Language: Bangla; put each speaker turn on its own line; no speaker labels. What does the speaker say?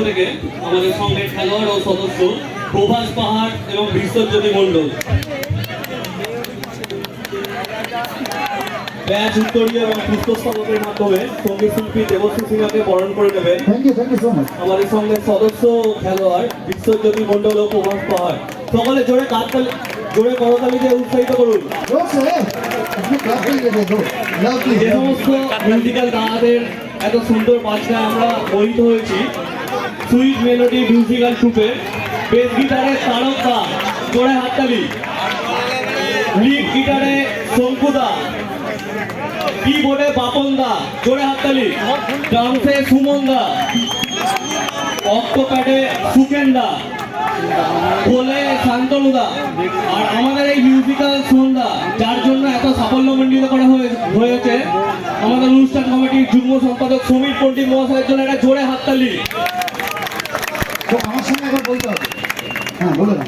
থেকে আমাদের সঙ্গে খেলোয়াড় ও সদস্য প্রভাস পাহাড় এবং বিশ্বজ্যোতি মণ্ডল ব্যাচ উত্তরীয় এবং পুষ্পস্তবকের মাধ্যমে সঙ্গীত শিল্পী দেবশ্রী সিনহাকে বরণ করে নেবেন। আমাদের সঙ্গে সদস্য খেলোয়াড় বিশ্বজ্যোতি মণ্ডল ও প্রভাস পাহাড়। সকলে জোরে করতালি দিয়ে উৎসাহিত করুন। যে সমস্ত মিউজিক্যাল গানাদের এত সুন্দর বাজনায় আমরা মোহিত হয়েছি, সুইট মেলোডি মিউজিক্যাল ট্রুপের বেস গিটারে তারকা, জোরে হাততালি। লিড গিটারে শঙ্কুদা, কিবোর্ডে বাপনদা, জোরে হাততালি। ড্রামসে সুমনদা, অক্টোপ্যাডে সুকেনদা, বলে শান্তনুদা। আর আমাদের এই মিউজিক্যাল সন্ধ্যা যার জন্য এত সাফল্যমণ্ডিত করা হয়েছে আমাদের অনুষ্ঠান কমিটির যুগ্ম সম্পাদক সমীর পণ্ডিত মহাশয়ের জন্য একটা জোরে হাততালি।
আমার সঙ্গে একবার বলতে হবে। হ্যাঁ, বলে না।